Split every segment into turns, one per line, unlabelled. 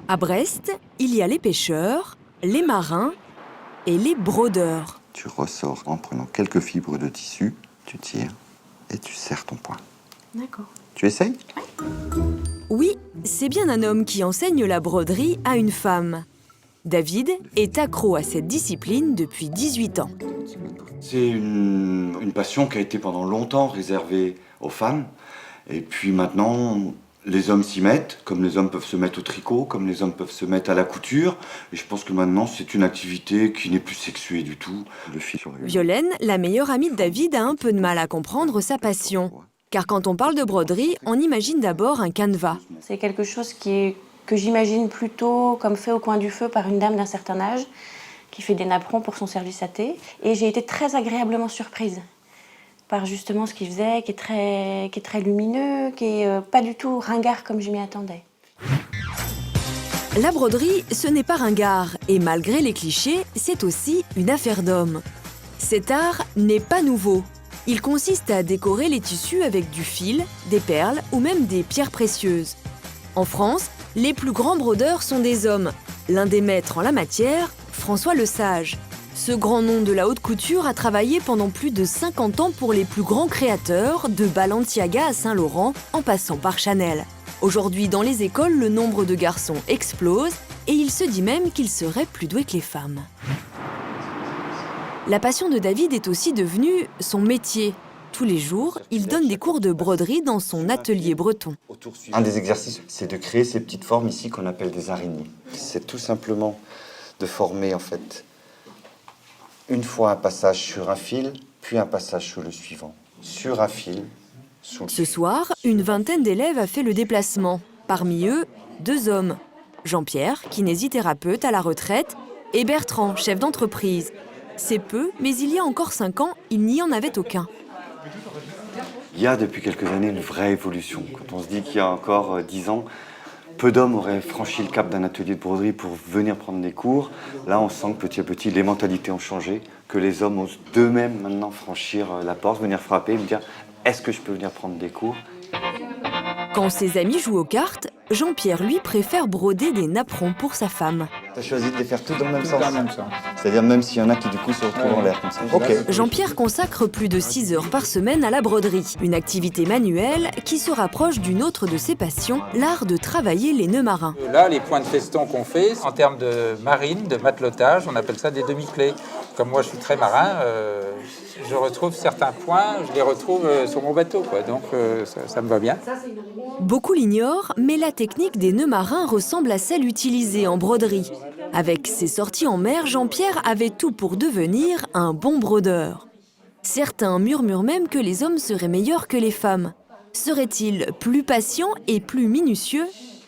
À Brest, il y a les pêcheurs, les marins et les brodeurs.
Tu ressors en prenant quelques fibres de tissu, tu tires et tu serres ton poing.
D'accord.
Tu essayes?
Oui, c'est bien un homme qui enseigne la broderie à une femme. David est accro à cette discipline depuis 18 ans.
C'est une passion qui a été pendant longtemps réservée aux femmes. Et puis maintenant, les hommes s'y mettent, comme les hommes peuvent se mettre au tricot, comme les hommes peuvent se mettre à la couture. Et je pense que maintenant, c'est une activité qui n'est plus sexuée du tout.
Le fil sur le...
Violaine, la meilleure amie de David, a un peu de mal à comprendre sa passion. Car quand on parle de broderie, on imagine d'abord un canevas.
C'est quelque chose que j'imagine plutôt comme fait au coin du feu par une dame d'un certain âge qui fait des napperons pour son service à thé. Et j'ai été très agréablement surprise par justement ce qu'il faisait, qui est très lumineux, qui est pas du tout ringard comme je m'y attendais.
La broderie, ce n'est pas ringard, et malgré les clichés, c'est aussi une affaire d'homme. Cet art n'est pas nouveau. Il consiste à décorer les tissus avec du fil, des perles ou même des pierres précieuses. En France, les plus grands brodeurs sont des hommes. L'un des maîtres en la matière, François Lesage. Ce grand nom de la haute couture a travaillé pendant plus de 50 ans pour les plus grands créateurs, de Balenciaga à Saint-Laurent, en passant par Chanel. Aujourd'hui, dans les écoles, le nombre de garçons explose et il se dit même qu'ils seraient plus doués que les femmes. La passion de David est aussi devenue son métier. Tous les jours, il donne des cours de broderie dans son atelier breton.
Un des exercices, c'est de créer ces petites formes ici qu'on appelle des araignées. C'est tout simplement de former en fait une fois un passage sur un fil, puis un passage sur le suivant. Sur un fil, sous le
Ce
suivant.
soir, une vingtaine d'élèves a fait le déplacement. Parmi eux, 2 hommes. Jean-Pierre, kinésithérapeute à la retraite, et Bertrand, chef d'entreprise. C'est peu, mais il y a encore 5 ans, il n'y en avait aucun.
Il y a depuis quelques années une vraie évolution. Quand on se dit qu'il y a encore 10 ans, peu d'hommes auraient franchi le cap d'un atelier de broderie pour venir prendre des cours. Là, on sent que petit à petit, les mentalités ont changé, que les hommes osent d'eux-mêmes maintenant franchir la porte, venir frapper et me dire « Est-ce que je peux venir prendre des cours ?»
Quand ses amis jouent aux cartes, Jean-Pierre, lui, préfère broder des napperons pour sa femme.
Tu as choisi de les faire tous dans le même
Tout
sens.
dans le même sens.
C'est-à-dire même s'il y en a qui du coup se retrouvent en l'air comme ça. Ok.
Jean-Pierre consacre plus de 6 heures par semaine à la broderie, une activité manuelle qui se rapproche d'une autre de ses passions, l'art de travailler les nœuds marins.
Là, les points de feston qu'on fait, en termes de marine, de matelotage, on appelle ça des demi-clés. Comme moi, je suis très marin, je retrouve certains points, je les retrouve sur mon bateau, quoi. Donc ça me va bien.
Beaucoup l'ignorent, mais la technique des nœuds marins ressemble à celle utilisée en broderie. Avec ses sorties en mer, Jean-Pierre avait tout pour devenir un bon brodeur. Certains murmurent même que les hommes seraient meilleurs que les femmes. Seraient-ils plus patients et plus minutieux?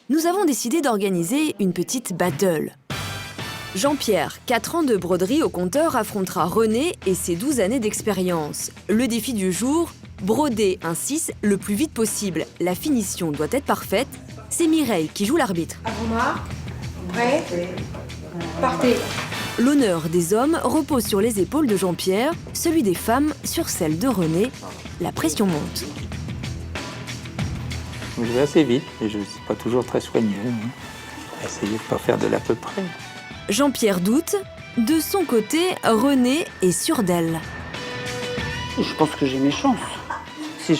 Nous avons décidé d'organiser une petite battle. Jean-Pierre, 4 ans de broderie au compteur, affrontera René et ses 12 années d'expérience. Le défi du jour, broder un 6 le plus vite possible. La finition doit être parfaite. C'est Mireille qui joue l'arbitre.
À vos marques, prêt, partez.
L'honneur des hommes repose sur les épaules de Jean-Pierre, celui des femmes sur celle de René. La pression monte.
Je vais assez vite et je ne suis pas toujours très soigneux. Essayez de ne pas faire de l'à peu près.
Jean-Pierre doute. De son côté, René est sûr d'elle.
Je pense que j'ai mes chances. Si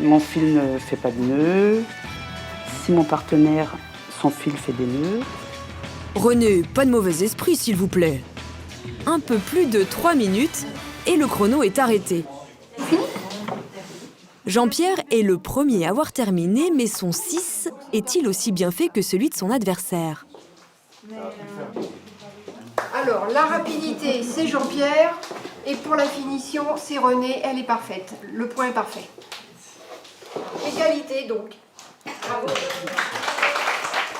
mon fil ne fait pas de nœud, si mon partenaire, son fil fait des nœuds.
René, pas de mauvais esprit, s'il vous plaît. Un peu plus de 3 minutes et le chrono est arrêté. Jean-Pierre est le premier à avoir terminé, mais son 6 est-il aussi bien fait que celui de son adversaire?
Alors, la rapidité, c'est Jean-Pierre. Et pour la finition, c'est René. Elle est parfaite. Le point est parfait. Égalité, donc. Bravo.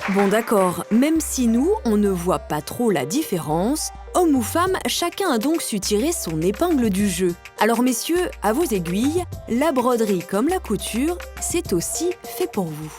Bon d'accord, même si nous, on ne voit pas trop la différence, homme ou femme, chacun a donc su tirer son épingle du jeu. Alors messieurs, à vos aiguilles, la broderie comme la couture, c'est aussi fait pour vous.